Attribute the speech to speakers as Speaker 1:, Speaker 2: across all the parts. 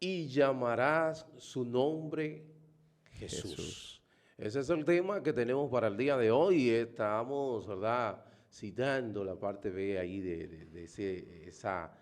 Speaker 1: y llamarás su nombre
Speaker 2: Jesús.
Speaker 1: Jesús. Ese es el tema que tenemos para el día de hoy. Estamos, ¿verdad?, citando la parte B ahí de esa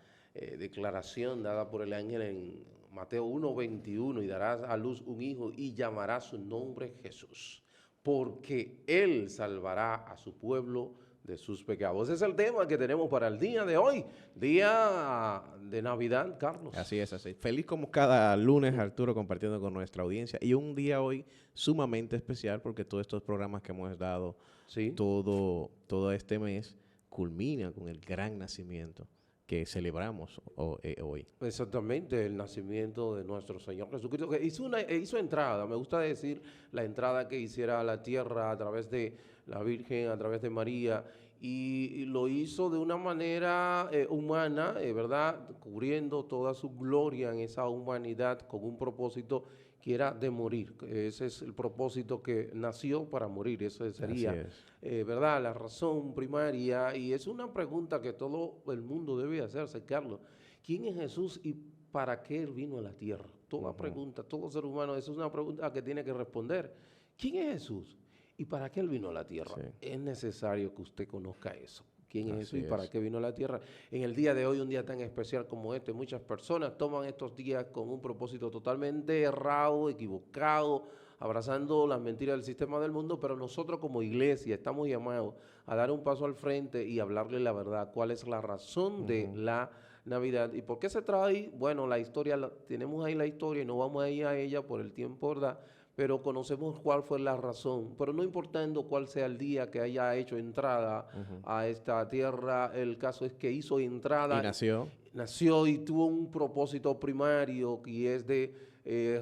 Speaker 1: declaración dada por el ángel en Mateo 1:21, y darás a luz un hijo y llamarás su nombre Jesús, porque él salvará a su pueblo de sus pecados. Ese es el tema que tenemos para el día de hoy, día de Navidad, Carlos.
Speaker 2: Así es, así. Feliz como cada lunes, Arturo, compartiendo con nuestra audiencia. Y un día hoy sumamente especial porque todos estos programas que hemos dado
Speaker 1: Sí.
Speaker 2: todo este mes culminan con el gran nacimiento que celebramos hoy.
Speaker 1: Exactamente, el nacimiento de nuestro Señor Jesucristo, que hizo entrada, me gusta decir la entrada que hiciera a la tierra a través de la Virgen, a través de María, y lo hizo de una manera humana, ¿verdad? Cubriendo toda su gloria en esa humanidad con un propósito que era de morir. Ese es el propósito, que nació para morir, eso
Speaker 2: Así
Speaker 1: sería,
Speaker 2: es.
Speaker 1: ¿verdad?, la razón primaria, y es una pregunta que todo el mundo debe hacerse, Carlos. ¿Quién es Jesús y para qué Él vino a la tierra? Toda
Speaker 2: Ujú.
Speaker 1: pregunta, todo ser humano, esa es una pregunta que tiene que responder. ¿Quién es Jesús y para qué Él vino a la tierra?
Speaker 2: Sí,
Speaker 1: Es necesario que usted conozca eso. ¿Quién es Jesús
Speaker 2: así
Speaker 1: y para
Speaker 2: es.
Speaker 1: qué vino a la tierra? En el día de hoy, un día tan especial como este, muchas personas toman estos días con un propósito totalmente errado, equivocado, abrazando las mentiras del sistema del mundo, pero nosotros como iglesia estamos llamados a dar un paso al frente y hablarle la verdad, cuál es la razón de
Speaker 2: Ujú.
Speaker 1: la Navidad. ¿Y por qué se trae? Bueno, la historia, tenemos ahí la historia y no vamos a ir a ella por el tiempo, ¿verdad? Pero conocemos cuál fue la razón. Pero no importando cuál sea el día que haya hecho entrada
Speaker 2: Ujú.
Speaker 1: a esta tierra, el caso es que hizo
Speaker 2: Y
Speaker 1: entrada,
Speaker 2: nació.
Speaker 1: nació y tuvo un propósito primario, y es de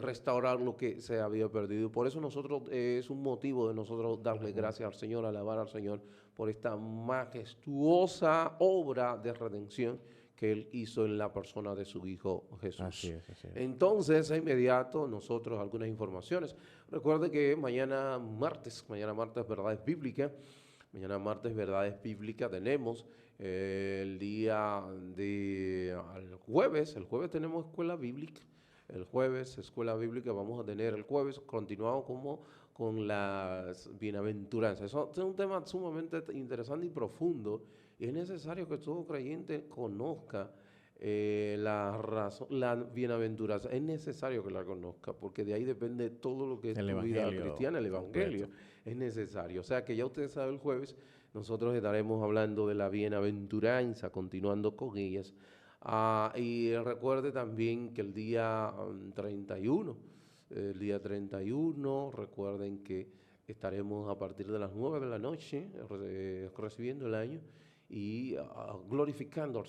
Speaker 1: restaurar lo que se había perdido. Por eso nosotros, es un motivo de nosotros darle
Speaker 2: Ujú.
Speaker 1: gracias al Señor, alabar al Señor por esta majestuosa obra de redención que Él hizo en la persona de su Hijo
Speaker 2: Así
Speaker 1: Jesús.
Speaker 2: es, así es.
Speaker 1: Entonces, de inmediato, nosotros algunas informaciones. Recuerde que mañana martes, verdades bíblicas. Mañana martes, verdades bíblicas, tenemos el día de el jueves tenemos escuela bíblica. El jueves, escuela bíblica, vamos a tener el jueves, continuamos como con las bienaventuranzas. Eso es un tema sumamente interesante y profundo, y es necesario que todo creyente conozca la razón, la bienaventuranza. Es necesario que la conozca, porque de ahí depende todo lo que es
Speaker 2: El
Speaker 1: tu vida
Speaker 2: evangelio
Speaker 1: cristiana, el evangelio.
Speaker 2: completo.
Speaker 1: Es necesario. O sea que ya usted sabe, el jueves nosotros estaremos hablando de la bienaventuranza, continuando con ellas. Y recuerde también que el día 31, recuerden que estaremos a partir de las 9 de la noche recibiendo el año y glorificando al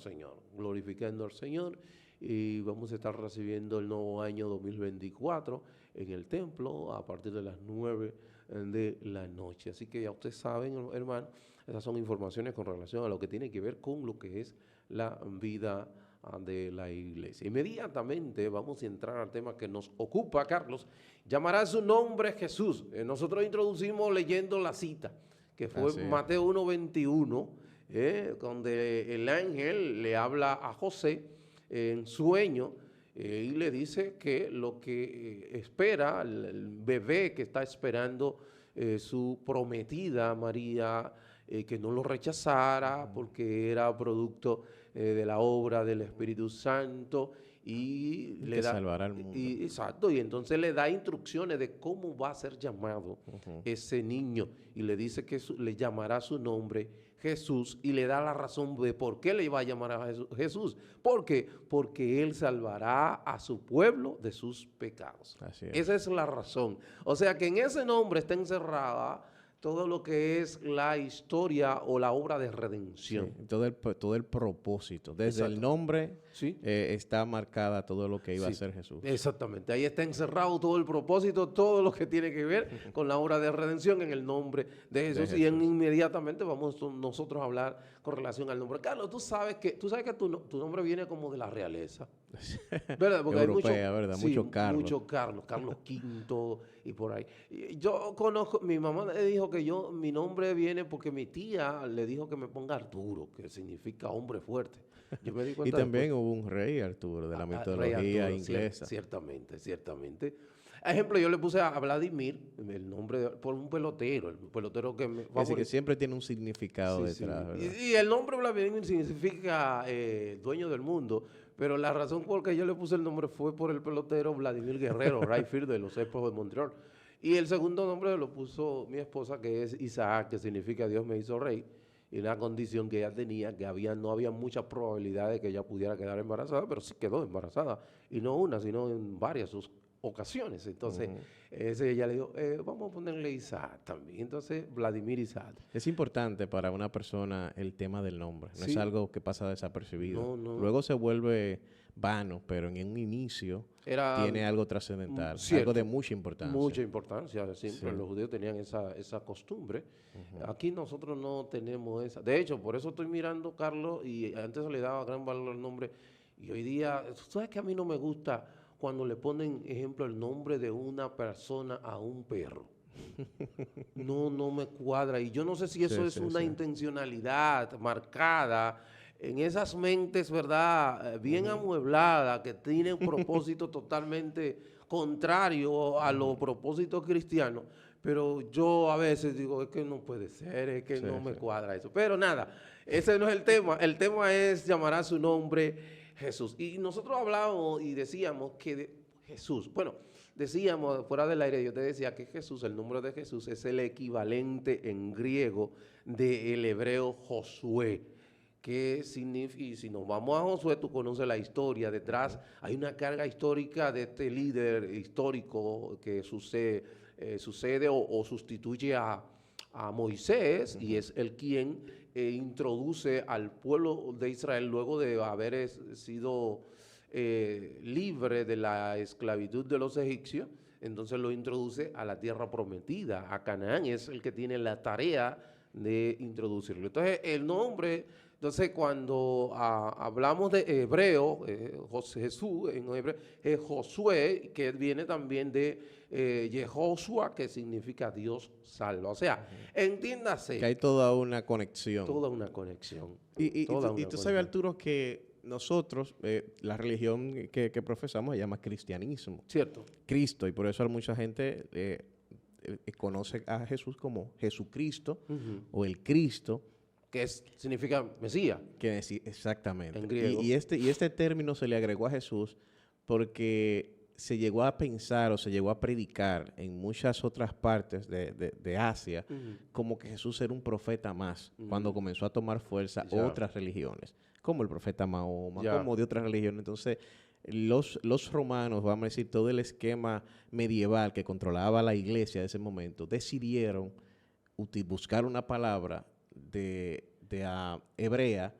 Speaker 1: Señor, y vamos a estar recibiendo el nuevo año 2024 en el templo a partir de las 9 de la noche. Así que ya ustedes saben, hermano, esas son informaciones con relación a lo que tiene que ver con lo que es la vida de la iglesia. Inmediatamente vamos a entrar al tema que nos ocupa, Carlos. Llamará su nombre Jesús. Nosotros introducimos leyendo la cita, que fue
Speaker 2: Así es.
Speaker 1: Mateo 1:21, donde el ángel le habla a José en sueño, y le dice que lo que espera, el bebé que está esperando su prometida María, que no lo rechazara
Speaker 2: Ujú.
Speaker 1: porque era producto de la obra del Espíritu Santo, y
Speaker 2: Y
Speaker 1: le
Speaker 2: que
Speaker 1: da,
Speaker 2: salvará al mundo.
Speaker 1: exacto, y entonces le da instrucciones de cómo va a ser llamado
Speaker 2: Ujú.
Speaker 1: ese niño, y le dice que le llamará su nombre Jesús, y le da la razón de por qué le iba a llamar a Jesús. ¿Por qué? Porque Él salvará a su pueblo de sus pecados.
Speaker 2: Así es.
Speaker 1: Esa es la razón. O sea que en ese nombre está encerrada todo lo que es la historia o la obra de
Speaker 2: Sí,
Speaker 1: redención.
Speaker 2: todo el propósito. Desde el
Speaker 1: Exacto.
Speaker 2: nombre
Speaker 1: ¿Sí?
Speaker 2: está marcada todo lo que iba a
Speaker 1: Sí,
Speaker 2: hacer Jesús.
Speaker 1: exactamente. Ahí está encerrado todo el propósito, todo lo que tiene que ver con la obra de redención en el nombre de
Speaker 2: De
Speaker 1: Jesús. Y
Speaker 2: Jesús.
Speaker 1: inmediatamente vamos nosotros a hablar con relación al nombre. Carlos, tú sabes que tu nombre viene como de la realeza, ¿verdad? Porque
Speaker 2: Europea,
Speaker 1: hay
Speaker 2: ¿verdad?
Speaker 1: sí,
Speaker 2: Muchos Carlos.
Speaker 1: muchos Carlos, Carlos V y por ahí. Y yo conozco, mi mamá le dijo que mi nombre viene porque mi tía le dijo que me ponga Arturo, que significa hombre fuerte. Yo me di
Speaker 2: Y
Speaker 1: cuenta después.
Speaker 2: también hubo un rey Arturo de la
Speaker 1: Rey
Speaker 2: mitología
Speaker 1: Arturo,
Speaker 2: inglesa.
Speaker 1: ciertamente, ciertamente. Ejemplo, yo le puse a Vladimir el nombre por un pelotero, el pelotero que me
Speaker 2: Es decir, que
Speaker 1: favorece.
Speaker 2: siempre tiene un significado
Speaker 1: Sí, sí.
Speaker 2: detrás, ¿verdad?
Speaker 1: Y el nombre Vladimir significa dueño del mundo, pero la razón por que yo le puse el nombre fue por el pelotero Vladimir Guerrero, right field de los Expos de Montreal. Y el segundo nombre lo puso mi esposa, que es Isaac, que significa Dios me hizo rey, y una condición que ella tenía, que no había mucha probabilidad de que ella pudiera quedar embarazada, pero sí quedó embarazada, y no una, sino en varias ocasiones. Entonces, ella le dijo, vamos a ponerle Isaac también. Entonces, Vladimir Isaac.
Speaker 2: Es importante para una persona el tema del nombre. No es
Speaker 1: Sí.
Speaker 2: algo que pasa desapercibido.
Speaker 1: No, no.
Speaker 2: Luego se vuelve vano, pero en un inicio
Speaker 1: Era
Speaker 2: tiene algo trascendental,
Speaker 1: cierto,
Speaker 2: algo de mucha importancia.
Speaker 1: mucha importancia. Siempre
Speaker 2: Sí.
Speaker 1: los judíos tenían esa costumbre. Aquí nosotros no tenemos esa. De hecho, por eso estoy mirando, Carlos, y antes se le daba gran valor al nombre. Y hoy día, ¿tú sabes que a mí no me gusta cuando le ponen, ejemplo, el nombre de una persona a un perro? No me cuadra. Y yo no sé si eso
Speaker 2: Sí,
Speaker 1: es
Speaker 2: sí,
Speaker 1: una
Speaker 2: sí.
Speaker 1: intencionalidad marcada en esas mentes, ¿verdad? Bien amuebladas, que tienen un propósito totalmente contrario a los propósitos cristianos. Pero yo a veces digo, es que no puede ser, es que
Speaker 2: Sí,
Speaker 1: no me
Speaker 2: sí.
Speaker 1: cuadra eso. Pero nada, ese no es el tema. El tema es llamar a su nombre Jesús. Y nosotros hablábamos y decíamos que Jesús, bueno, decíamos fuera del aire, yo te decía que Jesús, el nombre de Jesús es el equivalente en griego del hebreo Josué, que significa, y si nos vamos a Josué, tú conoces la historia, detrás hay una carga histórica de este líder histórico que sucede o sustituye a Moisés, y es el quien introduce al pueblo de Israel luego de haber sido libre de la esclavitud de los egipcios. Entonces lo introduce a la tierra prometida, a Canaán, es el que tiene la tarea de introducirlo. Entonces el nombre, entonces cuando hablamos de hebreo, Jesús en hebreo, es Josué, que viene también de Yehoshua, que significa Dios salva. O sea, entiéndase.
Speaker 2: Que hay toda una conexión.
Speaker 1: Toda una conexión.
Speaker 2: Y
Speaker 1: toda una
Speaker 2: tú sabes,
Speaker 1: conexión.
Speaker 2: Arturo, que nosotros, la religión que profesamos se llama cristianismo.
Speaker 1: Cierto.
Speaker 2: Cristo, y por eso mucha gente conoce a Jesús como Jesucristo o el Cristo.
Speaker 1: Que significa Mesías.
Speaker 2: Exactamente.
Speaker 1: En griego.
Speaker 2: Y este término se le agregó a Jesús porque se llegó a pensar o se llegó a predicar en muchas otras partes de Asia como que Jesús era un profeta más cuando comenzó a tomar fuerza
Speaker 1: Ya.
Speaker 2: otras religiones, como el profeta Mahoma,
Speaker 1: Ya.
Speaker 2: como de otras religiones. Entonces, los romanos, vamos a decir, todo el esquema medieval que controlaba la iglesia de ese momento, decidieron buscar una palabra de hebrea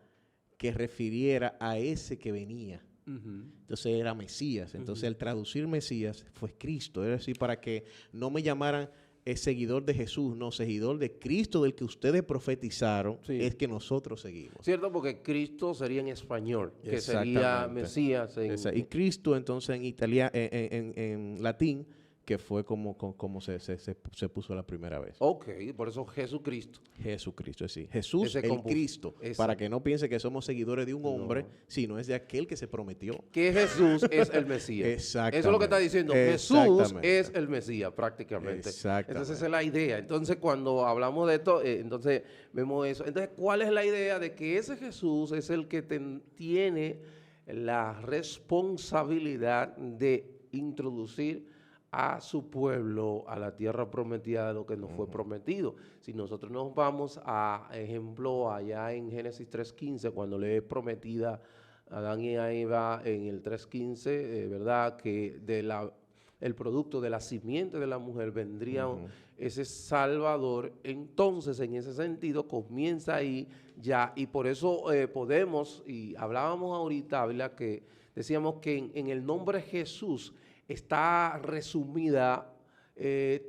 Speaker 2: que refiriera a ese que venía. Entonces era Mesías. Entonces al traducir Mesías fue Cristo. Es decir, para que no me llamaran seguidor de Jesús, no, seguidor de Cristo del que ustedes profetizaron,
Speaker 1: Sí.
Speaker 2: es que nosotros seguimos.
Speaker 1: Cierto, porque Cristo sería en español, que sería
Speaker 2: Exactamente.
Speaker 1: Mesías
Speaker 2: Y Cristo entonces en italiano, en latín, que fue como se puso la primera vez.
Speaker 1: Ok, por eso Jesucristo.
Speaker 2: Jesucristo, sí. Jesús,
Speaker 1: Ese
Speaker 2: el
Speaker 1: compu-
Speaker 2: Cristo,
Speaker 1: ese.
Speaker 2: para que no piense que somos seguidores de un hombre,
Speaker 1: No.
Speaker 2: sino es de aquel que se prometió.
Speaker 1: Que Jesús es el Mesías.
Speaker 2: Exactamente.
Speaker 1: Eso es lo que está diciendo. Jesús
Speaker 2: Exactamente.
Speaker 1: es el Mesías, prácticamente.
Speaker 2: Exactamente.
Speaker 1: Entonces esa es la idea. Entonces cuando hablamos de esto, entonces vemos eso. Entonces, ¿cuál es la idea de que ese Jesús es el que tiene la responsabilidad de introducir a su pueblo a la tierra prometida de lo que nos fue prometido? Si nosotros nos vamos a ejemplo allá en Génesis 3.15, cuando le es prometida a Adán y a Eva en el 3.15, ¿verdad? Que el producto de la simiente de la mujer vendría ese Salvador. Entonces, en ese sentido, comienza ahí ya, y por eso podemos, y hablábamos ahorita, ¿verdad? Que decíamos que en el nombre Jesús está resumida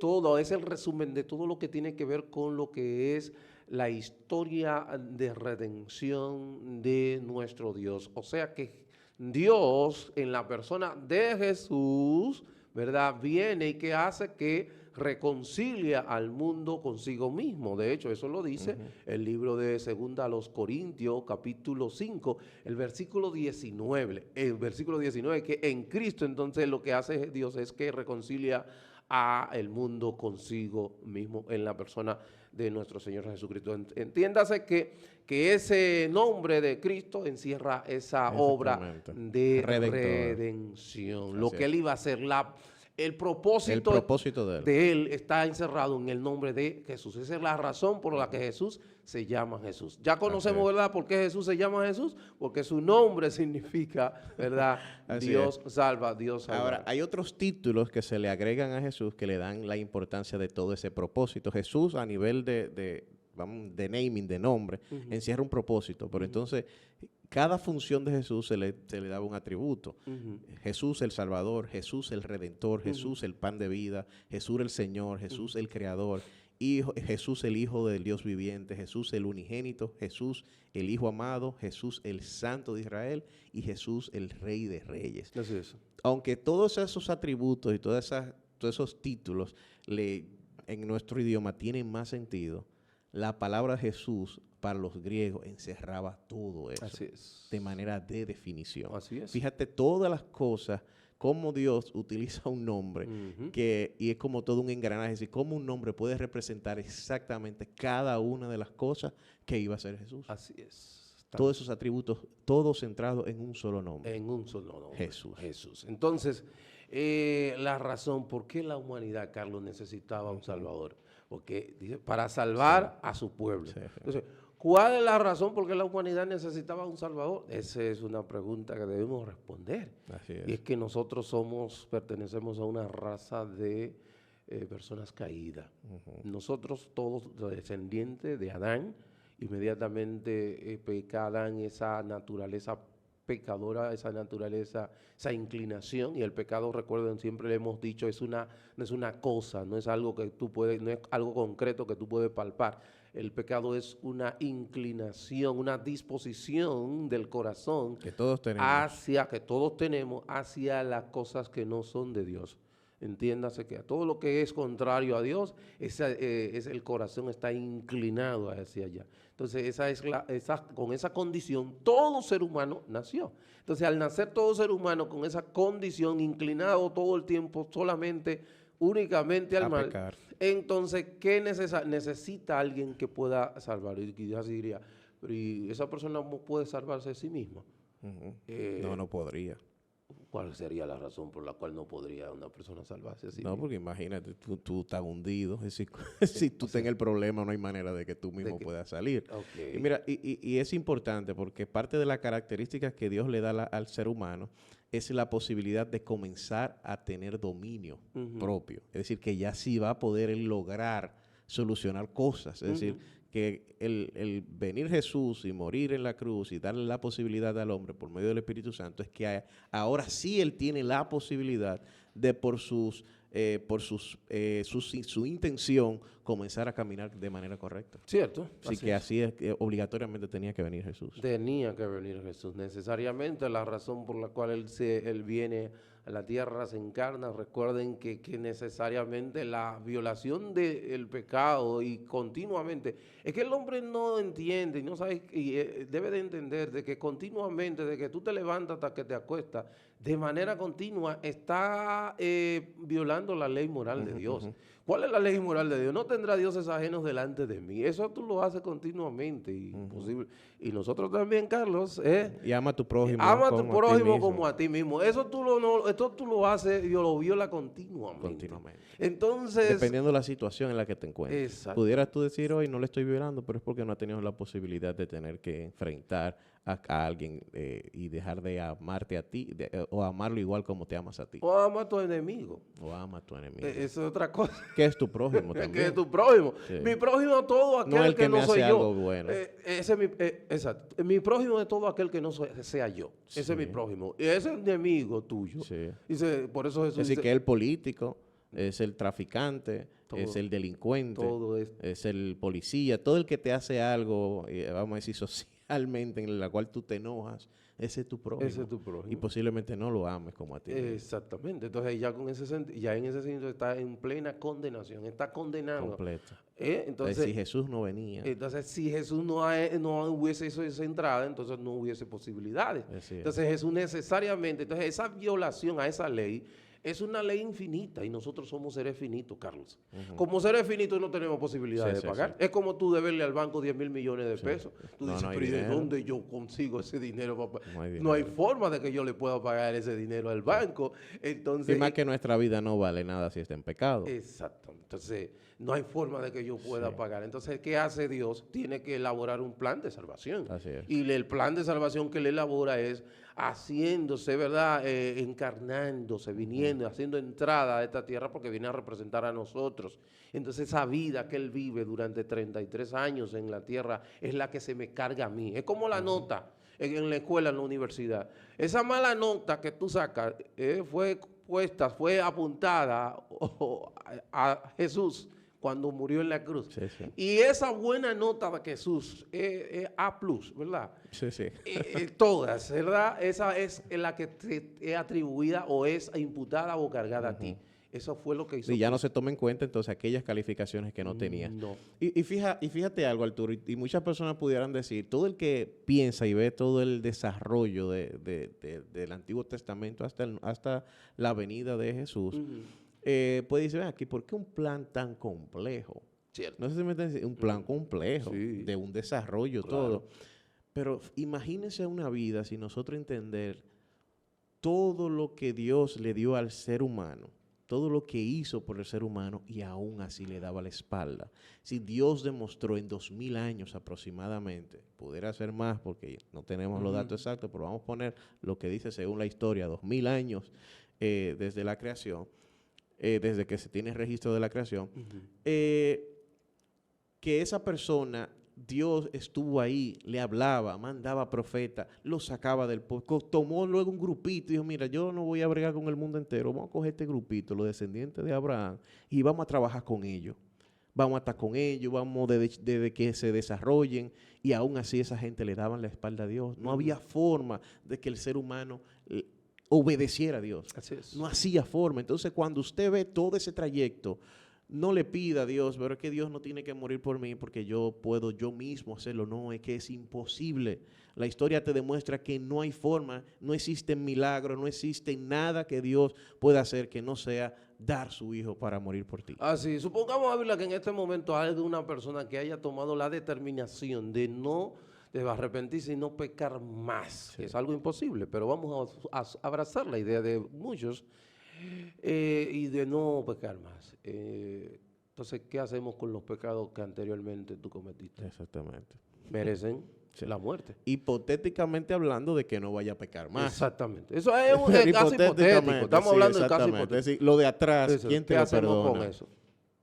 Speaker 1: todo, es el resumen de todo lo que tiene que ver con lo que es la historia de redención de nuestro Dios. O sea que Dios en la persona de Jesús, ¿verdad? Viene y que hace que reconcilia al mundo consigo mismo. De hecho, eso lo dice el libro de 2 Corintios, capítulo 5, el versículo 19. El versículo 19, que en Cristo entonces lo que hace Dios es que reconcilia a el mundo consigo mismo en la persona de nuestro Señor Jesucristo. Entiéndase que ese nombre de Cristo encierra esa obra de redención. Lo que Él iba a hacer, el propósito de él está encerrado en el nombre de Jesús. Esa es la razón por la que Jesús se llama Jesús. Ya conocemos, ¿verdad?, por qué Jesús se llama Jesús. Porque su nombre significa, ¿verdad?, Dios salva, Dios salva.
Speaker 2: Ahora, hay otros títulos que se le agregan a Jesús que le dan la importancia de todo ese propósito. Jesús, a nivel de naming, de nombre, encierra un propósito. Pero entonces, cada función de Jesús se le daba un atributo. Jesús el Salvador, Jesús el Redentor, Jesús el pan de vida, Jesús el Señor, Jesús el Creador, Jesús el Hijo del Dios viviente, Jesús el unigénito, Jesús el Hijo amado, Jesús el Santo de Israel y Jesús el Rey de Reyes.
Speaker 1: Así es.
Speaker 2: Aunque todos esos atributos y todos esos títulos en nuestro idioma tienen más sentido, la palabra Jesús para los griegos encerraba todo eso.
Speaker 1: Así es.
Speaker 2: De manera de definición.
Speaker 1: Así es.
Speaker 2: Fíjate todas las cosas, cómo Dios utiliza un nombre y es como todo un engranaje, es decir, cómo un nombre puede representar exactamente cada una de las cosas que iba a ser Jesús.
Speaker 1: Así es.
Speaker 2: Todos esos atributos, todos centrados en un solo nombre.
Speaker 1: En un solo nombre.
Speaker 2: Jesús.
Speaker 1: Jesús. Entonces, la razón por qué la humanidad, Carlos, necesitaba un Salvador. Porque dice, para salvar a su pueblo.
Speaker 2: Sí.
Speaker 1: Entonces, ¿cuál es la razón por qué la humanidad necesitaba un Salvador? Esa es una pregunta que debemos responder.
Speaker 2: Así es.
Speaker 1: Y es que nosotros pertenecemos a una raza de personas caídas. Nosotros todos descendientes de Adán, inmediatamente peca Adán esa naturaleza pecadora, esa naturaleza, esa inclinación, y el pecado, recuerden, siempre le hemos dicho, no es una cosa, no es algo que tú puedes, no es algo concreto que tú puedes palpar. El pecado es una inclinación, una disposición del corazón
Speaker 2: que todos tenemos
Speaker 1: hacia las cosas que no son de Dios. Entiéndase que a todo lo que es contrario a Dios, el corazón está inclinado hacia allá. Entonces, con esa condición, todo ser humano nació. Entonces, al nacer todo ser humano con esa condición, inclinado todo el tiempo únicamente al mal, pecar. Entonces, ¿qué necesita alguien que pueda salvar? Y quizás diría, pero ¿y esa persona puede salvarse a sí misma?
Speaker 2: No podría.
Speaker 1: ¿Cuál sería la razón por la cual no podría una persona salvarse así?
Speaker 2: No, porque imagínate, tú estás hundido. Es decir, si tú estás en el problema, no hay manera de que tú mismo puedas salir.
Speaker 1: Okay.
Speaker 2: Y mira, y es importante porque parte de las características que Dios le da al ser humano es la posibilidad de comenzar a tener dominio propio. Es decir, que ya sí va a poder él lograr solucionar cosas. Es decir, que el venir Jesús y morir en la cruz y darle la posibilidad al hombre por medio del Espíritu Santo es que ahora sí él tiene la posibilidad de por su intención comenzar a caminar de manera correcta.
Speaker 1: Cierto.
Speaker 2: Así es que obligatoriamente tenía que venir Jesús.
Speaker 1: Tenía que venir Jesús. Necesariamente la razón por la cual él viene a la tierra, se encarna. Recuerden que necesariamente la violación del pecado y continuamente, es que el hombre no entiende y no sabe, y debe de entender de que continuamente, de que tú te levantas hasta que te acuestas, de manera continua está violando la ley moral de Dios. ¿Cuál es la ley moral de Dios? No tendrá dioses ajenos delante de mí. Eso tú lo haces continuamente. Imposible. Y nosotros también, Carlos.
Speaker 2: Y ama a tu prójimo.
Speaker 1: Ama a tu prójimo como a ti mismo. Esto tú lo haces y lo viola continuamente. Entonces,
Speaker 2: dependiendo de la situación en la que te encuentres.
Speaker 1: Exacto.
Speaker 2: Pudieras tú decir, hoy no le estoy violando, pero es porque no has tenido la posibilidad de tener que enfrentar a alguien y dejar de amarte a ti o amarlo igual como te amas a ti.
Speaker 1: O ama a tu enemigo.
Speaker 2: Eso
Speaker 1: es otra cosa.
Speaker 2: Que es tu prójimo también.
Speaker 1: Que es tu prójimo.
Speaker 2: Sí.
Speaker 1: Mi prójimo es todo aquel que no soy yo.
Speaker 2: Algo bueno.
Speaker 1: Exacto. Mi prójimo es todo aquel que no sea yo. Ese es mi prójimo. Y ese es enemigo tuyo.
Speaker 2: Sí.
Speaker 1: Dice, por eso Jesús
Speaker 2: es decir, que el político, es el traficante, es el delincuente,
Speaker 1: todo es
Speaker 2: es el policía, todo el que te hace algo, vamos a decir socialmente, en la cual tú te enojas, ese es tu prójimo.
Speaker 1: ese es tu
Speaker 2: Y
Speaker 1: prójimo.
Speaker 2: posiblemente no lo ames como a ti mismo.
Speaker 1: Exactamente. Entonces ya con ese ya en ese sentido está en plena condenación, está condenando.
Speaker 2: Completo.
Speaker 1: Entonces,
Speaker 2: si Jesús no venía,
Speaker 1: si Jesús no hubiese hecho esa entrada, entonces no hubiese posibilidades.
Speaker 2: así es.
Speaker 1: Entonces Jesús necesariamente, entonces esa violación a esa ley es una ley infinita y nosotros somos seres finitos, Carlos. Como seres finitos no tenemos posibilidad de pagar. Es como tú deberle al banco 10 millones de pesos. Tú dices, pero ¿y de dónde yo consigo ese dinero? No hay forma de que yo le pueda pagar ese dinero al banco. Entonces,
Speaker 2: y más que nuestra vida no vale nada si está en pecado.
Speaker 1: Exacto. Entonces, no hay forma de que yo pueda pagar. Entonces, ¿qué hace Dios? Tiene que elaborar un plan de salvación.
Speaker 2: Así es.
Speaker 1: Y el plan de salvación que él elabora es haciéndose, ¿verdad? Encarnándose, viniendo, haciendo entrada a esta tierra porque viene a representar a nosotros. Entonces, esa vida que él vive durante 33 años en la tierra es la que se me carga a mí. Es como la nota en la escuela, en la universidad. Esa mala nota que tú sacas fue apuntada a Jesús cuando murió en la cruz.
Speaker 2: Sí, sí.
Speaker 1: Y esa buena nota de Jesús es A+, ¿verdad?
Speaker 2: Sí, sí.
Speaker 1: Todas, ¿verdad? Esa es la que te es atribuida o es imputada o cargada a ti. Eso fue lo que hizo.
Speaker 2: Y ya no se toma en cuenta entonces aquellas calificaciones que no tenía.
Speaker 1: No.
Speaker 2: Y fíjate algo, Arturo, y muchas personas pudieran decir, todo el que piensa y ve todo el desarrollo del Antiguo Testamento hasta la venida de Jesús, puede decir, ven aquí, ¿por qué un plan tan complejo?
Speaker 1: Cierto.
Speaker 2: No sé si me entienden, un plan complejo,
Speaker 1: Sí.
Speaker 2: de un desarrollo,
Speaker 1: Claro.
Speaker 2: todo. Pero imagínense una vida sin nosotros entender todo lo que Dios le dio al ser humano, todo lo que hizo por el ser humano y aún así le daba la espalda. Si Dios demostró en 2000 años aproximadamente, pudiera ser más porque no tenemos los datos exactos, pero vamos a poner lo que dice según la historia, 2000 años desde la creación, desde que se tiene registro de la creación, que esa persona, Dios estuvo ahí, le hablaba, mandaba profetas, lo sacaba del pueblo, tomó luego un grupito y dijo, mira, yo no voy a bregar con el mundo entero, vamos a coger este grupito, los descendientes de Abraham, y vamos a trabajar con ellos. Vamos a estar con ellos, vamos desde que se desarrollen, y aún así esa gente le daban la espalda a Dios. No había forma de que el ser humano obedeciera a Dios.
Speaker 1: Así es.
Speaker 2: No hacía forma. Entonces, cuando usted ve todo ese trayecto, no le pida a Dios, pero es que Dios no tiene que morir por mí porque yo puedo yo mismo hacerlo. No, es que es imposible. La historia te demuestra que no hay forma, no existe milagro, no existe nada que Dios pueda hacer que no sea dar su hijo para morir por ti.
Speaker 1: Así, supongamos, Ávila, que en este momento hay una persona que haya tomado la determinación de arrepentirse y no pecar más. Sí. Es algo imposible, pero vamos a abrazar la idea de muchos y de no pecar más. Entonces, ¿qué hacemos con los pecados que anteriormente tú cometiste?
Speaker 2: Exactamente.
Speaker 1: Merecen la muerte.
Speaker 2: Hipotéticamente hablando de que no vaya a pecar más.
Speaker 1: Exactamente. Eso es un caso hipotético. Estamos hablando de caso hipotético.
Speaker 2: Es decir, lo de atrás, ¿quién te lo perdona?
Speaker 1: Con eso?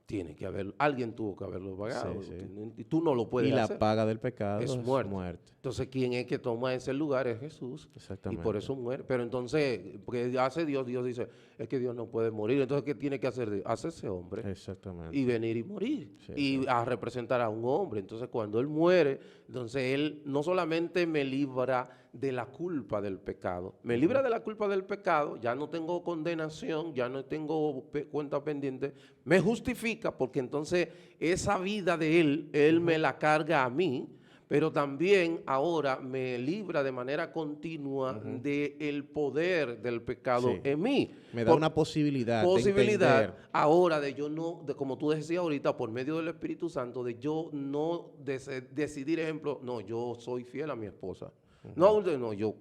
Speaker 1: Tiene que haber, alguien tuvo que haberlo pagado. Sí, sí. Y tú no lo puedes hacer.
Speaker 2: Y la paga del pecado es muerte.
Speaker 1: Entonces, ¿quién es que toma ese lugar? Es Jesús.
Speaker 2: Exactamente.
Speaker 1: Y por eso muere. Pero entonces, porque hace Dios dice, es que Dios no puede morir. Entonces, ¿qué tiene que hacer Dios? Hacerse hombre.
Speaker 2: Exactamente.
Speaker 1: Y venir y morir.
Speaker 2: Sí,
Speaker 1: y a representar a un hombre. Entonces, cuando Él muere, entonces Él no solamente me libra de la culpa del pecado. Me libra de la culpa del pecado, ya no tengo condenación, ya no tengo cuenta pendiente. Me justifica porque entonces esa vida de Él me la carga a mí, pero también ahora me libra de manera continua del poder del pecado en mí.
Speaker 2: Me da una posibilidad de entender.
Speaker 1: Ahora de yo no, de como tú decías ahorita, por medio del Espíritu Santo, de yo no decidir, ejemplo, no, yo soy fiel a mi esposa. No, yo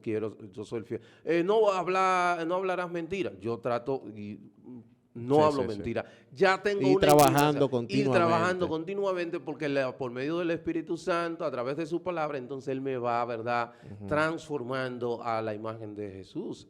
Speaker 1: soy el fiel. No hablarás mentiras. Yo trato y no hablo mentira. Ya tengo
Speaker 2: y trabajando continuamente.
Speaker 1: Y trabajando continuamente porque por medio del Espíritu Santo, a través de su palabra, entonces Él me va, ¿verdad?, transformando a la imagen de Jesús.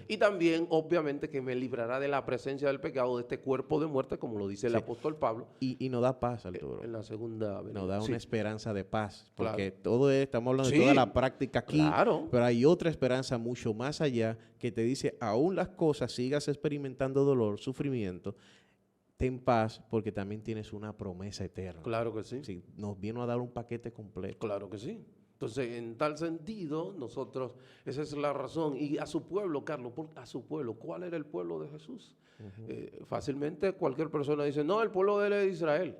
Speaker 1: Y también, obviamente, que me librará de la presencia del pecado, de este cuerpo de muerte, como lo dice el apóstol Pablo.
Speaker 2: Y nos da paz, Arturo.
Speaker 1: En la segunda venida.
Speaker 2: Nos da una esperanza de paz. Porque todo estamos hablando de toda la práctica aquí. Pero hay otra esperanza mucho más allá que te dice, aún las cosas sigas experimentando dolor, sufrimiento, ten paz porque también tienes una promesa eterna.
Speaker 1: Claro que sí.
Speaker 2: Sí, nos vino a dar un paquete completo.
Speaker 1: Claro que sí. Entonces, en tal sentido, nosotros, esa es la razón. Y a su pueblo, Carlos, a su pueblo, ¿cuál era el pueblo de Jesús? Fácilmente cualquier persona dice, no, el pueblo de él es Israel.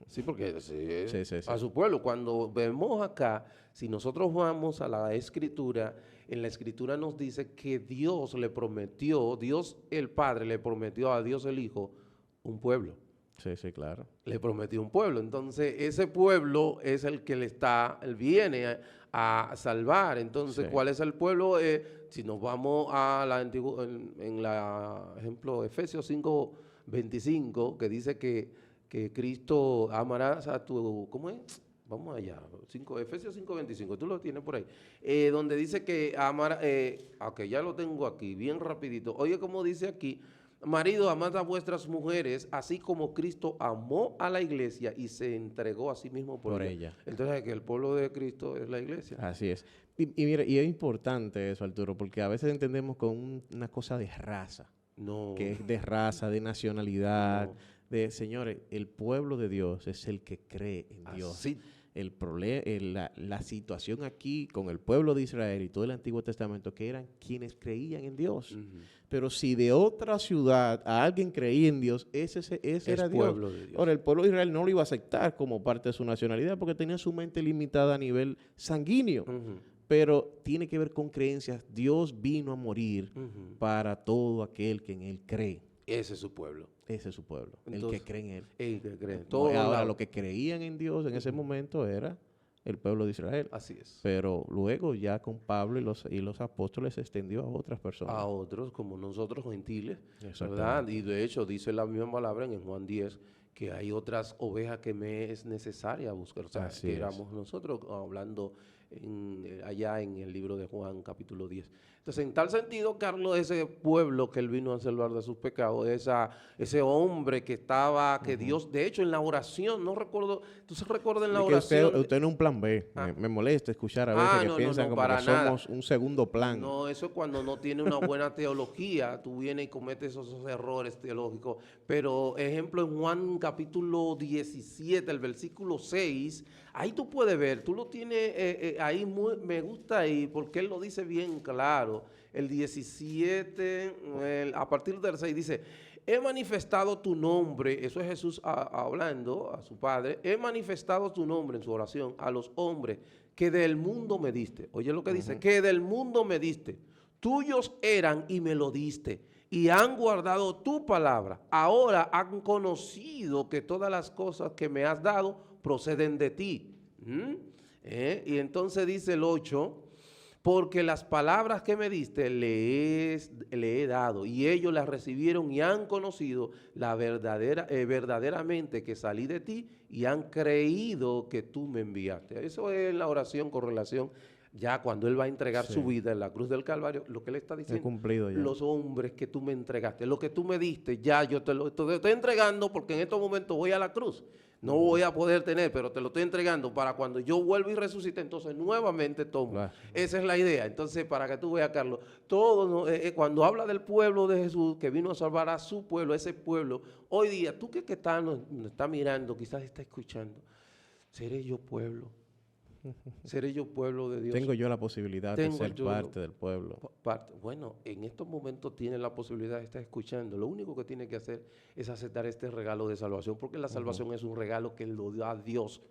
Speaker 1: Sí, porque
Speaker 2: Sí.
Speaker 1: a su pueblo. Cuando vemos acá, si nosotros vamos a la Escritura, en la Escritura nos dice que Dios le prometió, Dios el Padre le prometió a Dios el Hijo un pueblo.
Speaker 2: Sí, claro.
Speaker 1: Le prometió un pueblo. Entonces, ese pueblo es el que él viene a salvar. Entonces,
Speaker 2: Sí.
Speaker 1: ¿cuál es el pueblo? Si nos vamos a la antigua, en la ejemplo Efesios 5:25, que dice que Cristo amarás a tu, ¿cómo es? Vamos allá, Efesios 5:25, tú lo tienes por ahí, donde dice que amar, ok, ya lo tengo aquí, bien rapidito. Oye, como dice aquí, marido, amad a vuestras mujeres, así como Cristo amó a la iglesia y se entregó a sí mismo por ella. Entonces, que el pueblo de Cristo es la iglesia.
Speaker 2: Así es. Y mira, y es importante eso, Arturo, porque a veces entendemos con una cosa de raza,
Speaker 1: No.
Speaker 2: que es de raza, de nacionalidad,
Speaker 1: No.
Speaker 2: de, señores, el pueblo de Dios es el que cree en Dios.
Speaker 1: Así.
Speaker 2: El problema, la situación aquí con el pueblo de Israel y todo el Antiguo Testamento, que eran quienes creían en Dios. Pero si de otra ciudad a alguien creía en Dios, ese era Dios.
Speaker 1: Pueblo de Dios.
Speaker 2: Ahora, el pueblo de Israel no lo iba a aceptar como parte de su nacionalidad porque tenía su mente limitada a nivel sanguíneo. Pero tiene que ver con creencias. Dios vino a morir para todo aquel que en Él cree.
Speaker 1: Ese es su pueblo.
Speaker 2: Ese es su pueblo,
Speaker 1: Entonces,
Speaker 2: el que cree en Él.
Speaker 1: El que cree.
Speaker 2: Ahora, lo que creían en Dios en ese momento era el pueblo de Israel.
Speaker 1: Así es.
Speaker 2: Pero luego ya con Pablo y los apóstoles se extendió a otras personas.
Speaker 1: A otros, como nosotros gentiles,
Speaker 2: Exactamente.
Speaker 1: ¿verdad? Y de hecho dice la misma palabra en Juan 10, que hay otras ovejas que me es necesaria buscar. O sea,
Speaker 2: Así
Speaker 1: que
Speaker 2: es.
Speaker 1: éramos nosotros hablando allá en el libro de Juan, capítulo 10. Entonces, en tal sentido, Carlos, ese pueblo que él vino a salvar de sus pecados, ese hombre que estaba, que Dios, de hecho, en la oración, no recuerdo, ¿tú se recuerdas en la
Speaker 2: Es que
Speaker 1: oración?
Speaker 2: usted no es un plan B. Me molesta escuchar a veces que
Speaker 1: no,
Speaker 2: piensan
Speaker 1: no,
Speaker 2: como
Speaker 1: para
Speaker 2: que
Speaker 1: nada.
Speaker 2: somos un segundo plan.
Speaker 1: No, eso es cuando no tiene una buena teología, tú vienes y cometes esos errores teológicos. Pero, ejemplo, en Juan capítulo 17, el versículo 6, ahí tú puedes ver, tú lo tienes ahí, me gusta ahí, porque él lo dice bien claro. El 17, a partir del 6 dice, he manifestado tu nombre, eso es Jesús hablando a su Padre, he manifestado tu nombre en su oración a los hombres que del mundo me diste. Oye lo que dice, que del mundo me diste. Tuyos eran y me lo diste. Y han guardado tu palabra. Ahora han conocido que todas las cosas que me has dado proceden de ti. Y entonces dice el 8, porque las palabras que me diste le he dado y ellos las recibieron y han conocido verdaderamente que salí de ti y han creído que tú me enviaste. Eso es la oración con relación ya cuando él va a entregar su vida en la cruz del Calvario, lo que él está diciendo,
Speaker 2: He cumplido ya.
Speaker 1: los hombres que tú me entregaste, lo que tú me diste, ya yo te lo estoy entregando porque en estos momentos voy a la cruz. No voy a poder tener, pero te lo estoy entregando para cuando yo vuelva y resucite, entonces nuevamente tomo.
Speaker 2: Claro.
Speaker 1: Esa es la idea. Entonces, para que tú veas, Carlos, todo cuando habla del pueblo de Jesús, que vino a salvar a su pueblo, ese pueblo, hoy día, tú que nos está mirando, quizás está escuchando, ¿seré yo pueblo? ¿Seré yo pueblo de Dios?
Speaker 2: Tengo yo la posibilidad de ser parte del pueblo.
Speaker 1: Bueno, en estos momentos tiene la posibilidad de estar escuchando. Lo único que tiene que hacer es aceptar este regalo de salvación, porque la salvación es un regalo que lo da Dios.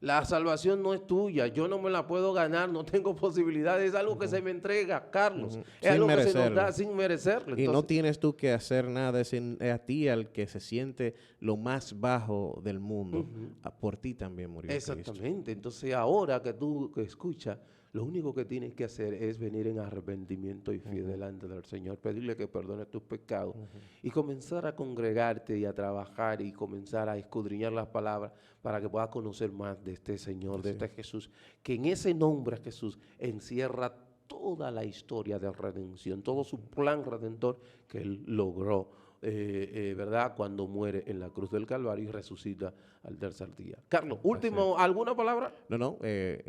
Speaker 1: La salvación no es tuya, yo no me la puedo ganar, no tengo posibilidades, es algo que se me entrega, Carlos. Es algo que se nos da sin merecerlo.
Speaker 2: Entonces, y no tienes tú que hacer nada, es a ti al que se siente lo más bajo del mundo. Por ti también murió
Speaker 1: Exactamente.
Speaker 2: Cristo.
Speaker 1: Entonces ahora que tú que escuchas, lo único que tienes que hacer es venir en arrepentimiento y fe delante del Señor, pedirle que perdone tus pecados y comenzar a congregarte y a trabajar y comenzar a escudriñar las palabras para que puedas conocer más de este Señor, de este Jesús, que en ese nombre Jesús encierra toda la historia de redención, todo su plan redentor que Él logró ¿verdad? Cuando muere en la cruz del Calvario y resucita al tercer día. Carlos,
Speaker 2: Así
Speaker 1: último,
Speaker 2: es.
Speaker 1: ¿alguna palabra?
Speaker 2: No,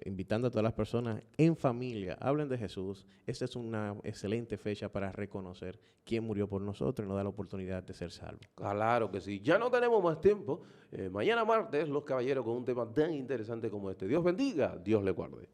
Speaker 2: invitando a todas las personas en familia, hablen de Jesús. Esta es una excelente fecha para reconocer quién murió por nosotros y nos da la oportunidad de ser salvos.
Speaker 1: Claro que sí. Ya no tenemos más tiempo. Mañana martes, los caballeros con un tema tan interesante como este. Dios bendiga, Dios le guarde.